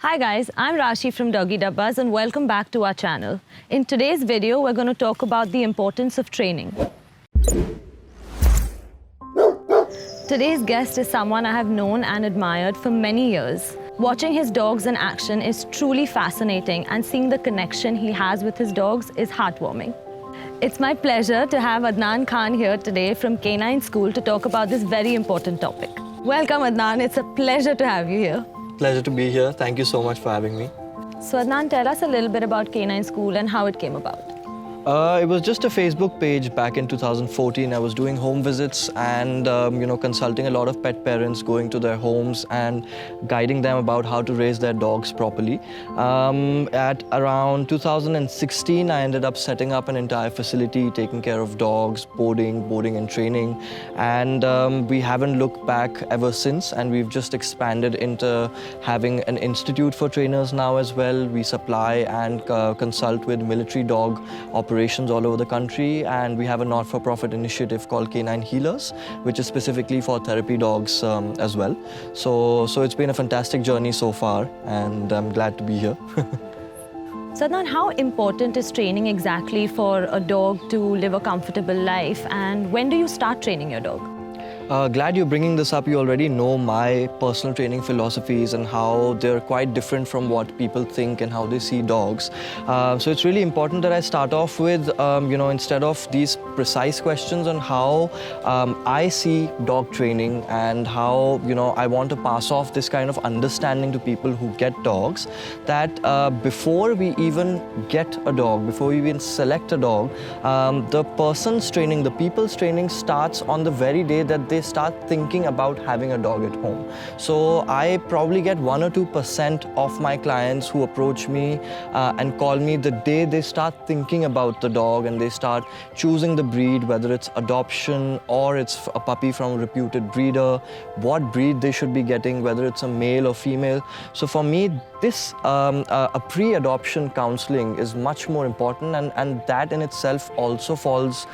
Hi guys, I'm Rashee from Doggie Dabbas and welcome back to our channel. In today's video, we're going to talk about the importance of training. Today's guest is someone I have known and admired for many years. Watching his dogs in action is truly fascinating, and seeing the connection he has with his dogs is heartwarming. It's my pleasure to have Adnan Khan here today from Canine School to talk about this very important topic. Welcome Adnan, it's a pleasure to have you here. Pleasure to be here. Thank you so much for having me. So Adnan, tell us a little bit about Canine School and how it came about. It was just a Facebook page back in 2014. I was doing home visits and consulting a lot of pet parents, going to their homes and guiding them about how to raise their dogs properly. At around 2016, I ended up setting up an entire facility, taking care of dogs, boarding and training. And we haven't looked back ever since, and we've just expanded into having an institute for trainers now as well. We supply and consult with military dog operations all over the country, and we have a not-for-profit initiative called Canine Healers, which is specifically for therapy dogs as well. So it's been a fantastic journey so far, and I'm glad to be here. So Adnan, how important is training exactly for a dog to live a comfortable life, and when do you start training your dog? Glad you're bringing this up. You already know my personal training philosophies and how they're quite different from what people think and how they see dogs. So it's really important that I start off with, instead of these precise questions on how I see dog training and how, I want to pass off this kind of understanding to people who get dogs, that before we even get a dog, before we even select a dog, the person's training, the people's training starts on the very day that they start thinking about having a dog at home. So I probably get 1 or 2% of my clients who approach me and call me the day they start thinking about the dog and they start choosing the breed, whether it's adoption or it's a puppy from a reputed breeder, what breed they should be getting, whether it's a male or female. So for me, this a pre-adoption counseling is much more important, and that in itself also falls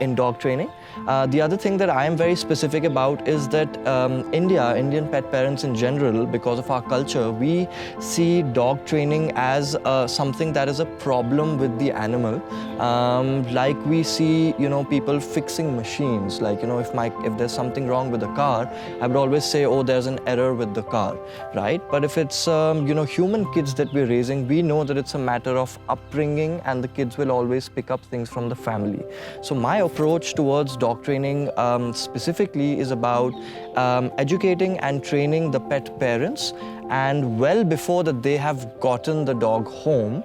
in dog training. The other thing that I am very specific about is that Indian pet parents in general, because of our culture, we see dog training as something that is a problem with the animal. Like we see, people fixing machines. Like, if there's something wrong with the car, I would always say, oh, there's an error with the car, right? But if it's, human kids that we're raising, we know that it's a matter of upbringing, and the kids will always pick up things from the family. So my approach towards dog training specifically is about educating and training the pet parents, and well before that they have gotten the dog home.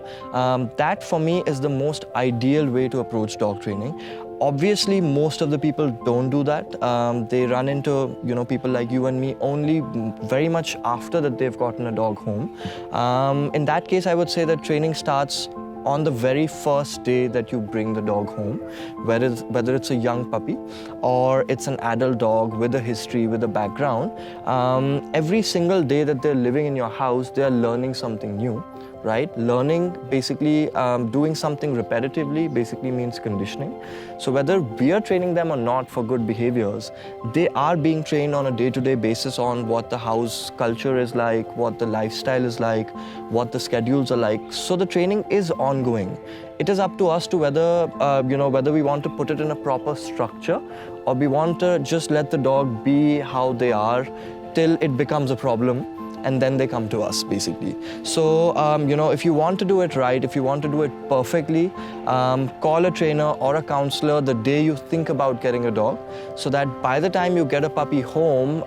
That for me is the most ideal way to approach dog training. Obviously, most of the people don't do that. They run into, people like you and me only very much after that they've gotten a dog home. In that case, I would say that training starts on the very first day that you bring the dog home, whether it's a young puppy or it's an adult dog with a history, with a background. Every single day that they're living in your house, they're learning something new. Right? Learning, basically doing something repetitively, basically means conditioning. So whether we are training them or not for good behaviors, they are being trained on a day-to-day basis on what the house culture is like, what the lifestyle is like, what the schedules are like. So the training is ongoing. It is up to us to whether, whether we want to put it in a proper structure or we want to just let the dog be how they are till it becomes a problem, and then they come to us, basically. So, if you want to do it right, if you want to do it perfectly, call a trainer or a counselor the day you think about getting a dog, so that by the time you get a puppy home,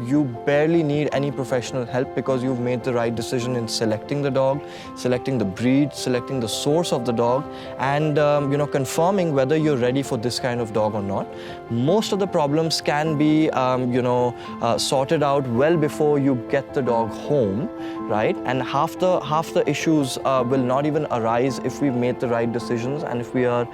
you barely need any professional help because you've made the right decision in selecting the dog, selecting the breed, selecting the source of the dog, and, confirming whether you're ready for this kind of dog or not. Most of the problems can be, sorted out well before you get the dog home, right? And half the issues will not even arise if we've made the right decisions and if we are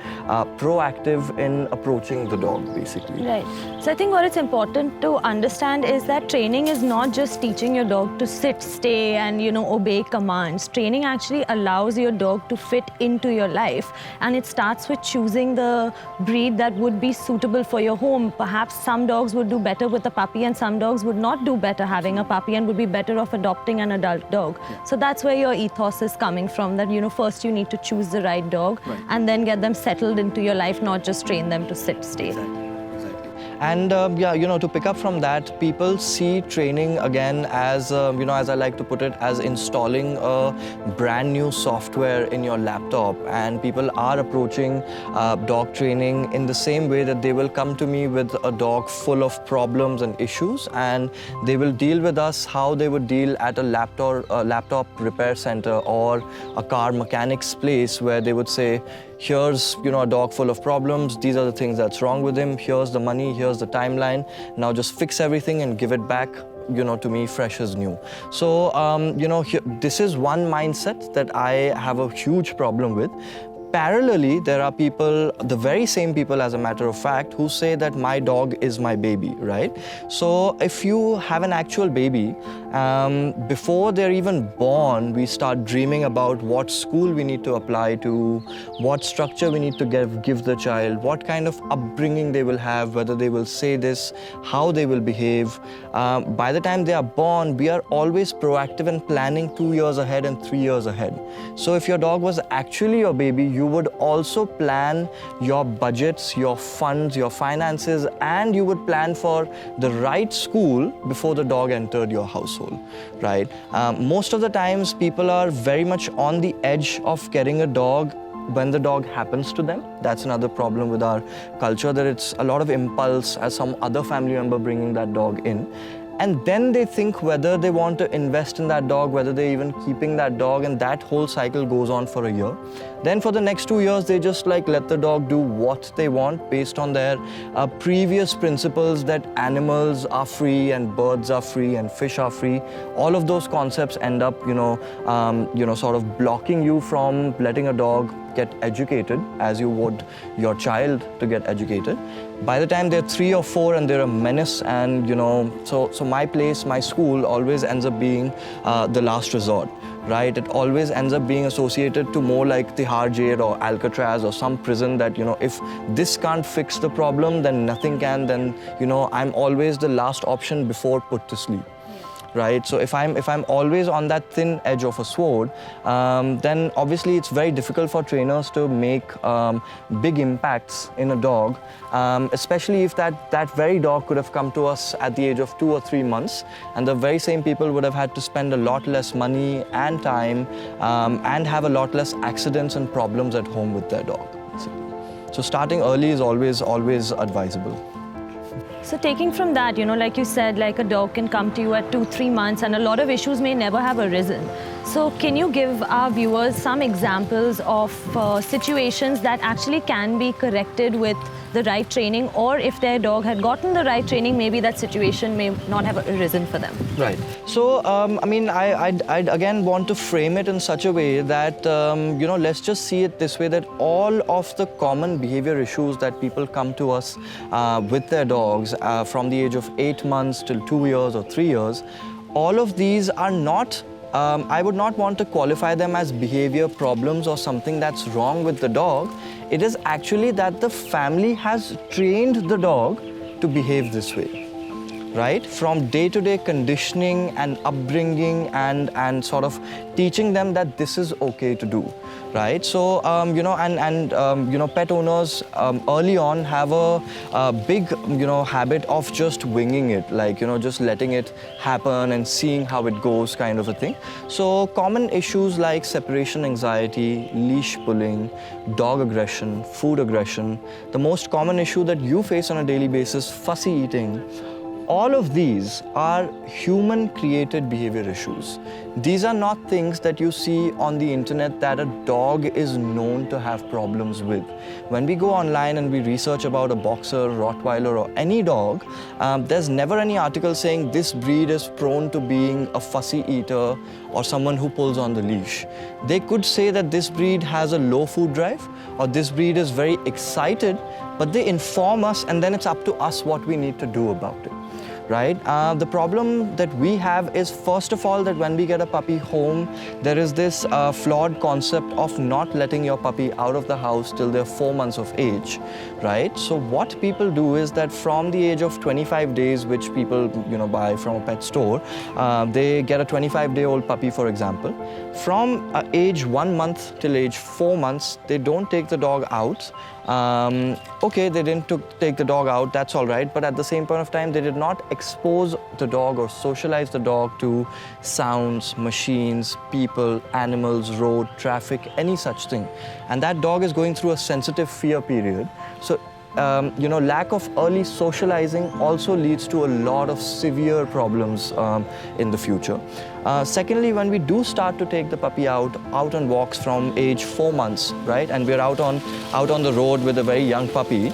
proactive in approaching the dog, basically. Right. So I think what it's important to understand is that training is not just teaching your dog to sit, stay, and obey commands. Training actually allows your dog to fit into your life, and it starts with choosing the breed that would be suitable for your home. Perhaps some dogs would do better with a puppy, and some dogs would not do better having a puppy and would be better matter of adopting an adult dog. So that's where your ethos is coming from, that, you know, first you need to choose the right dog and then get them settled into your life, not just train them to sit still. And yeah, you know, to pick up from that, people see training again as, you know, as I like to put it, as installing a brand new software in your laptop. And people are approaching dog training in the same way that they will come to me with a dog full of problems and issues, and they will deal with us how they would deal at a laptop repair center or a car mechanic's place, where they would say, here's, you know, a dog full of problems, these are the things that's wrong with him, here's the money, here's the timeline, now just fix everything and give it back, you know, to me fresh as new. So, you know, this is one mindset that I have a huge problem with. Parallelly, there are people, the very same people as a matter of fact, who say that my dog is my baby, right? So if you have an actual baby, before they're even born, we start dreaming about what school we need to apply to, what structure we need to give the child, what kind of upbringing they will have, whether they will say this, how they will behave. By the time they are born, we are always proactive and planning 2 years ahead and 3 years ahead. So if your dog was actually your baby, you would also plan your budgets, your funds, your finances, and you would plan for the right school before the dog entered your household, right? Most of the times, people are very much on the edge of getting a dog when the dog happens to them. That's another problem with our culture, that it's a lot of impulse as some other family member bringing that dog in. And then they think whether they want to invest in that dog, whether they're even keeping that dog, and that whole cycle goes on for a year. Then for the next 2 years, they just like let the dog do what they want based on their previous principles that animals are free and birds are free and fish are free. All of those concepts end up, sort of blocking you from letting a dog get educated as you would your child to get educated. By the time they're 3 or 4 and they're a menace, and so my place, my school always ends up being the last resort, right? It always ends up being associated to more like Tihar jail or Alcatraz or some prison that, if this can't fix the problem, then nothing can. Then, I'm always the last option before put to sleep. Right, so if I'm always on that thin edge of a sword, then obviously it's very difficult for trainers to make big impacts in a dog, especially if that very dog could have come to us at the age of 2 or 3 months, and the very same people would have had to spend a lot less money and time and have a lot less accidents and problems at home with their dog. So starting early is always advisable. So taking from that, like you said, like a dog can come to you at 2-3 months and a lot of issues may never have arisen. So can you give our viewers some examples of situations that actually can be corrected with the right training, or if their dog had gotten the right training, maybe that situation may not have arisen for them? Right. So, I'd again want to frame it in such a way that, let's just see it this way, that all of the common behavior issues that people come to us with their dogs from the age of 8 months till 2 years or 3 years, all of these are not, I would not want to qualify them as behavior problems or something that's wrong with the dog. It is actually that the family has trained the dog to behave this way, right? From day-to-day conditioning and upbringing and sort of teaching them that this is okay to do, right? So, pet owners early on have a big, habit of just winging it, like, just letting it happen and seeing how it goes, kind of a thing. So common issues like separation anxiety, leash pulling, dog aggression, food aggression, the most common issue that you face on a daily basis, fussy eating, all of these are human-created behavior issues. These are not things that you see on the internet that a dog is known to have problems with. When we go online and we research about a boxer, Rottweiler, or any dog, there's never any article saying this breed is prone to being a fussy eater or someone who pulls on the leash. They could say that this breed has a low food drive, or this breed is very excited, but they inform us, and then it's up to us what we need to do about it. right? The problem that we have is, first of all, that when we get a puppy home, there is this flawed concept of not letting your puppy out of the house till they're 4 months of age, right? So what people do is that from the age of 25 days, which people buy from a pet store, they get a 25-day-old puppy, for example. From age 1 month till age 4 months, they don't take the dog out. Okay, they didn't take the dog out, that's all right, but at the same point of time, they did not expose the dog or socialize the dog to sounds, machines, people, animals, road, traffic, any such thing. And that dog is going through a sensitive fear period. So lack of early socializing also leads to a lot of severe problems in the future. Secondly, when we do start to take the puppy out on walks from age 4 months, right, and we're out on the road with a very young puppy,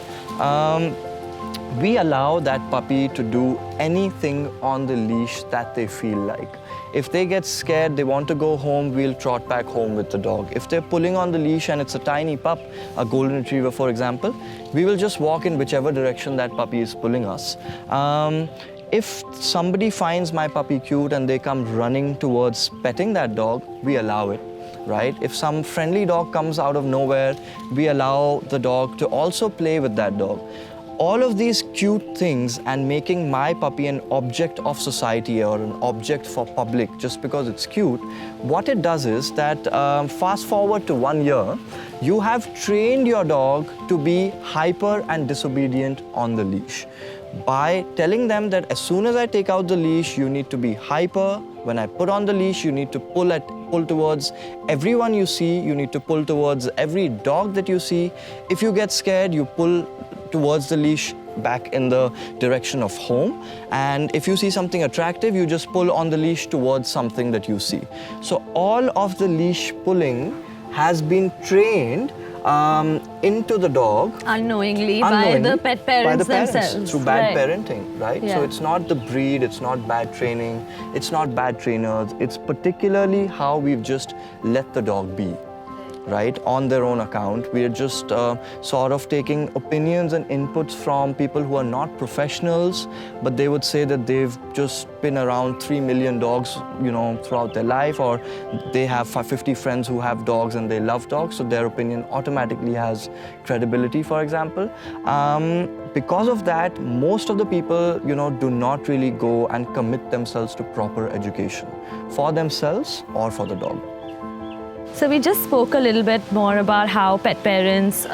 we allow that puppy to do anything on the leash that they feel like. If they get scared, they want to go home, we'll trot back home with the dog. If they're pulling on the leash and it's a tiny pup, a golden retriever for example, we will just walk in whichever direction that puppy is pulling us. If somebody finds my puppy cute and they come running towards petting that dog, we allow it, right? If some friendly dog comes out of nowhere, we allow the dog to also play with that dog. All of these cute things and making my puppy an object of society or an object for public just because it's cute, what it does is that fast forward to 1 year, you have trained your dog to be hyper and disobedient on the leash. By telling them that as soon as I take out the leash, you need to be hyper. When I put on the leash, you need to pull towards everyone you see. You need to pull towards every dog that you see. If you get scared, you pull towards the leash back in the direction of home. And if you see something attractive, you just pull on the leash towards something that you see. So all of the leash pulling has been trained into the dog unknowingly by the pet parents themselves. Through bad parenting, right? Yeah. So it's not the breed, it's not bad training, it's not bad trainers, it's particularly how we've just let the dog be, right, on their own account. We're just sort of taking opinions and inputs from people who are not professionals, but they would say that they've just been around 3 million dogs, throughout their life, or they have 50 friends who have dogs and they love dogs, so their opinion automatically has credibility, for example. Because of that, most of the people, do not really go and commit themselves to proper education for themselves or for the dog. So we just spoke a little bit more about how pet parents,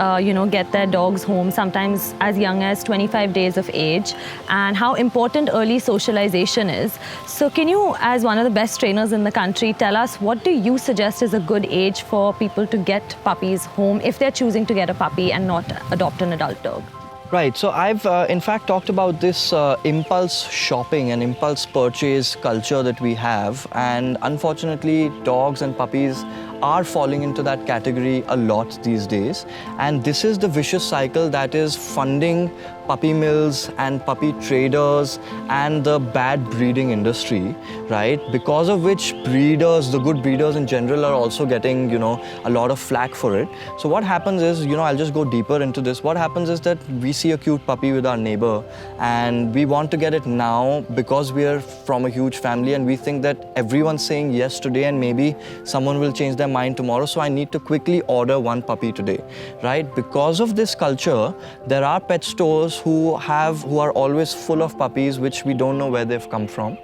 get their dogs home sometimes as young as 25 days of age, and how important early socialization is. So can you, as one of the best trainers in the country, tell us what do you suggest is a good age for people to get puppies home if they're choosing to get a puppy and not adopt an adult dog? Right, so I've in fact talked about this impulse shopping and impulse purchase culture that we have, and unfortunately dogs and puppies are falling into that category a lot these days. And this is the vicious cycle that is funding puppy mills and puppy traders and the bad breeding industry, right? Because of which breeders, the good breeders in general, are also getting, a lot of flack for it. So what happens is, I'll just go deeper into this. What happens is that we see a cute puppy with our neighbor and we want to get it now because we are from a huge family and we think that everyone's saying yes today and maybe someone will change their mind tomorrow, so I need to quickly order one puppy today, right? Because of this culture, there are pet stores who are always full of puppies which we don't know where they've come from,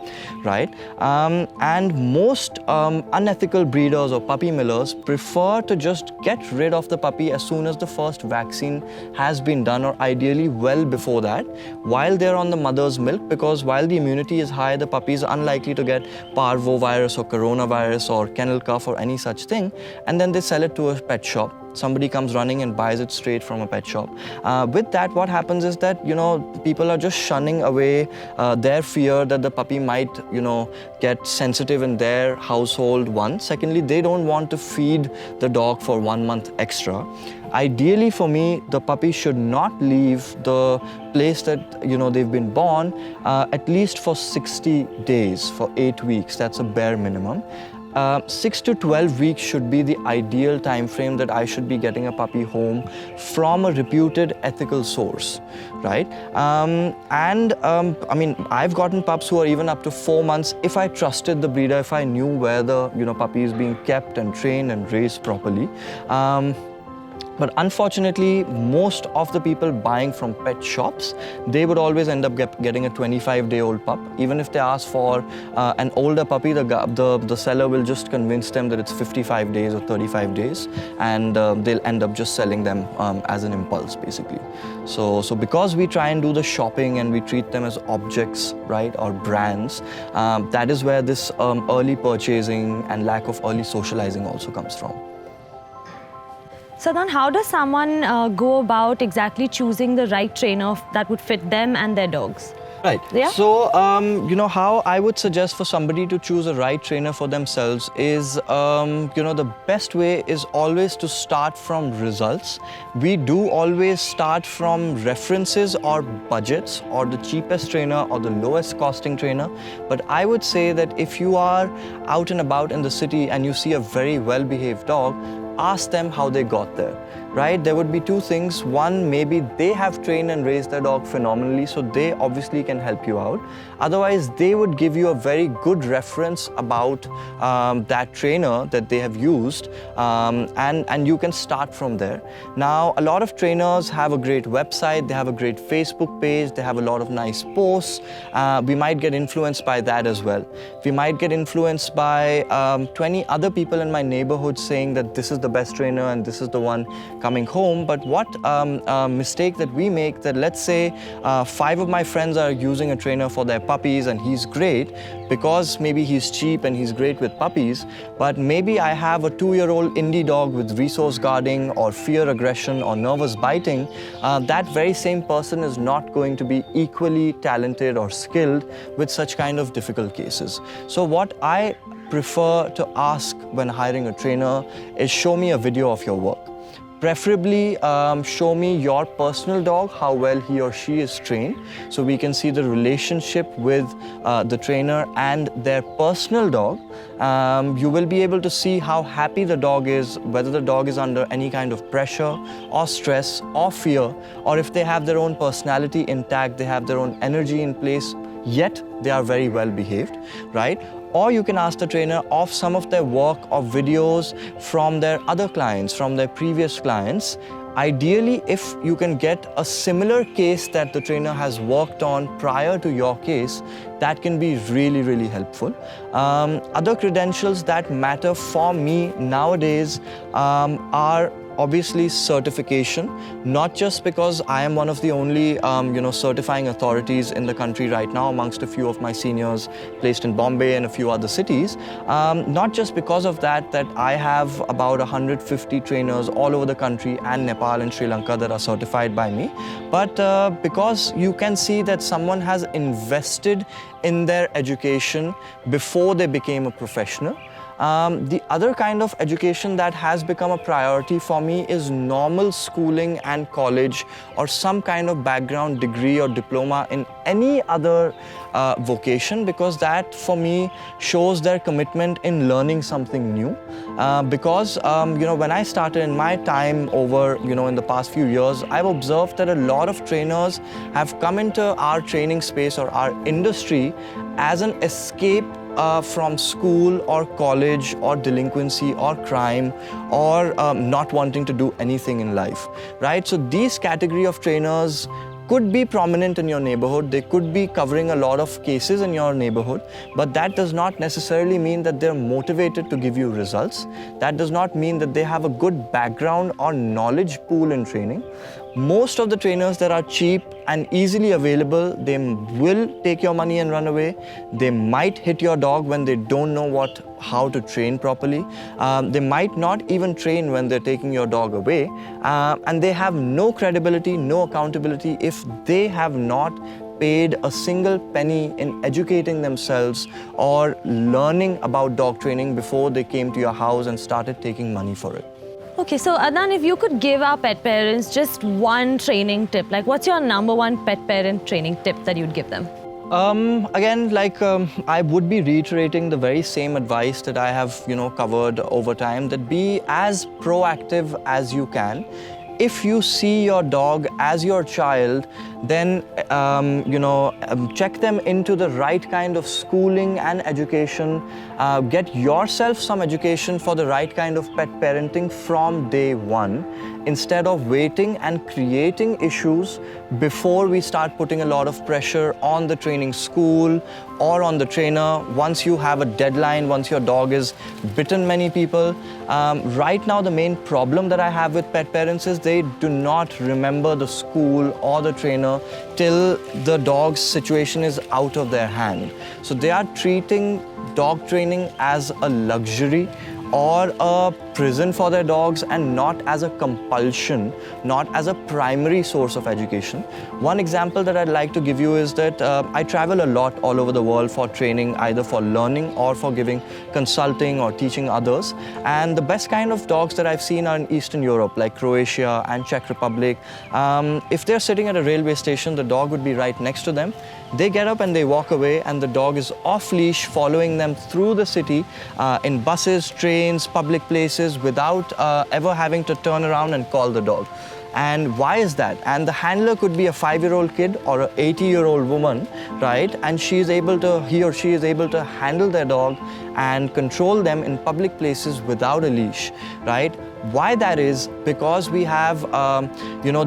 right? And most unethical breeders or puppy millers prefer to just get rid of the puppy as soon as the first vaccine has been done, or ideally well before that, while they're on the mother's milk, because while the immunity is high, the puppy is unlikely to get parvovirus or coronavirus or kennel cough or any such thing, and then they sell it to a pet shop. Somebody comes running and buys it straight from a pet shop. With that, what happens is that, people are just shunning away their fear that the puppy might, get sensitive in their household, one. Secondly, they don't want to feed the dog for 1 month extra. Ideally for me, the puppy should not leave the place that, they've been born at least for 60 days, for 8 weeks. That's a bare minimum. 6 to 12 weeks should be the ideal time frame that I should be getting a puppy home from a reputed ethical source, right? I mean, I've gotten pups who are even up to 4 months if I trusted the breeder, if I knew where the puppy is being kept and trained and raised properly. But unfortunately, most of the people buying from pet shops, they would always end up getting a 25-day-old pup. Even if they ask for an older puppy, the seller will just convince them that it's 55 days or 35 days, and they'll end up just selling them as an impulse, basically. So because we try and do the shopping and we treat them as objects, right, or brands, that is where this early purchasing and lack of early socializing also comes from. So then how does someone go about exactly choosing the right trainer that would fit them and their dogs? Right. Yeah? So, how I would suggest for somebody to choose a right trainer for themselves is, the best way is always to start from results. We do always start from references or budgets or the cheapest trainer or the lowest costing trainer. But I would say that if you are out and about in the city and you see a very well-behaved dog, ask them how they got there, right? There would be two things. One, maybe they have trained and raised their dog phenomenally, so they obviously can help you out. Otherwise, they would give you a very good reference about that trainer that they have used, and you can start from there. Now, a lot of trainers have a great website, they have a great Facebook page, they have a lot of nice posts. We might get influenced by that as well. We might get influenced by 20 other people in my neighborhood saying that this is the best trainer and this is the one coming home. But what mistake that we make, that let's say 5 of my friends are using a trainer for their puppies and he's great because maybe he's cheap and he's great with puppies, but maybe I have a 2-year-old indie dog with resource guarding or fear aggression or nervous biting. That very same person is not going to be equally talented or skilled with such kind of difficult cases. So what I prefer to ask when hiring a trainer is, show me a video of your work. Preferably show me your personal dog, how well he or she is trained, so we can see the relationship with the trainer and their personal dog. You will be able to see how happy the dog is, whether the dog is under any kind of pressure or stress or fear, or if they have their own personality intact, they have their own energy in place, yet they are very well behaved, right? Or you can ask the trainer of some of their work or videos from their other clients, from their previous clients. Ideally, if you can get a similar case that the trainer has worked on prior to your case, that can be really, really helpful. Other credentials that matter for me nowadays are obviously certification, not just because I am one of the only certifying authorities in the country right now amongst a few of my seniors placed in Bombay and a few other cities. Not just because of that I have about 150 trainers all over the country and Nepal and Sri Lanka that are certified by me, but because you can see that someone has invested in their education before they became a professional. The other kind of education that has become a priority for me is normal schooling and college, or some kind of background degree or diploma in any other vocation, because that for me shows their commitment in learning something new. Because when I started in my time over in the past few years, I've observed that a lot of trainers have come into our training space or our industry as an escape from school or college or delinquency or crime or not wanting to do anything in life, right? So these category of trainers could be prominent in your neighborhood, they could be covering a lot of cases in your neighborhood, but that does not necessarily mean that they're motivated to give you results. That does not mean that they have a good background or knowledge pool in training. Most of the trainers that are cheap and easily available, they will take your money and run away. They might hit your dog when they don't know how to train properly. They might not even train when they're taking your dog away. And they have no credibility, no accountability if they have not paid a single penny in educating themselves or learning about dog training before they came to your house and started taking money for it. Okay, so Adnan, if you could give our pet parents just one training tip, like what's your #1 pet parent training tip that you'd give them? Again, I would be reiterating the very same advice that I have, covered over time, that be as proactive as you can. If you see your dog as your child, then check them into the right kind of schooling and education. Get yourself some education for the right kind of pet parenting from day one, instead of waiting and creating issues before we start putting a lot of pressure on the training school or on the trainer. Once you have a deadline, once your dog is bitten many people. Right now, the main problem that I have with pet parents is they do not remember the school or the trainer till the dog's situation is out of their hand. So they are treating dog training as a luxury or a prison for their dogs, and not as a compulsion, not as a primary source of education. One example that I'd like to give you is that I travel a lot all over the world for training, either for learning or for giving consulting or teaching others. And the best kind of dogs that I've seen are in Eastern Europe, like Croatia and Czech Republic. If they're sitting at a railway station, the dog would be right next to them. They get up and they walk away, and the dog is off leash following them through the city in buses, trains, public places, without ever having to turn around and call the dog. And why is that? And the handler could be a 5-year-old kid or an 80-year-old woman, right? And he or she is able to handle their dog and control them in public places without a leash, right? Why that is because we have,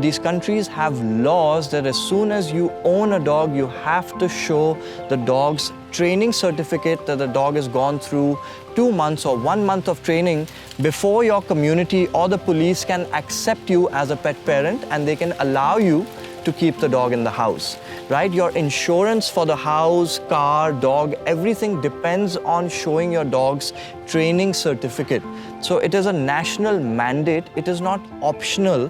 these countries have laws that as soon as you own a dog, you have to show the dog's training certificate that the dog has gone through 2 months or 1 month of training before your community or the police can accept you as a pet parent, and they can allow you to keep the dog in the house, right? Your insurance for the house, car, dog, everything depends on showing your dog's training certificate. So it is a national mandate. It is not optional.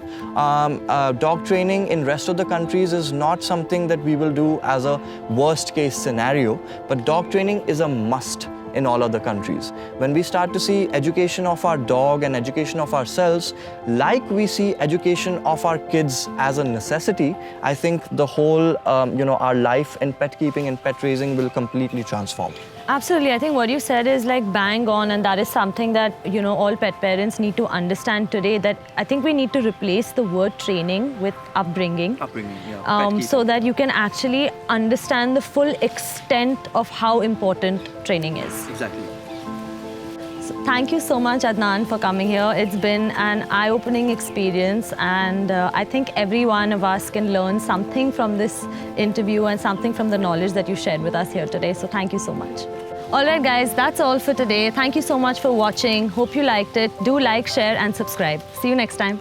Dog training in rest of the countries is not something that we will do as a worst case scenario, but dog training is a must in all other countries. When we start to see education of our dog and education of ourselves, like we see education of our kids as a necessity, I think the whole, our life in pet keeping and pet raising will completely transform. Absolutely. I think what you said is like bang on, and that is something that, all pet parents need to understand today, that I think we need to replace the word training with upbringing. So that you can actually understand the full extent of how important training is. Exactly. So thank you so much, Adnan, for coming here. It's been an eye-opening experience, and I think every one of us can learn something from this interview and something from the knowledge that you shared with us here today. So thank you so much. All right, guys, that's all for today. Thank you so much for watching. Hope you liked it. Do like, share, and subscribe. See you next time.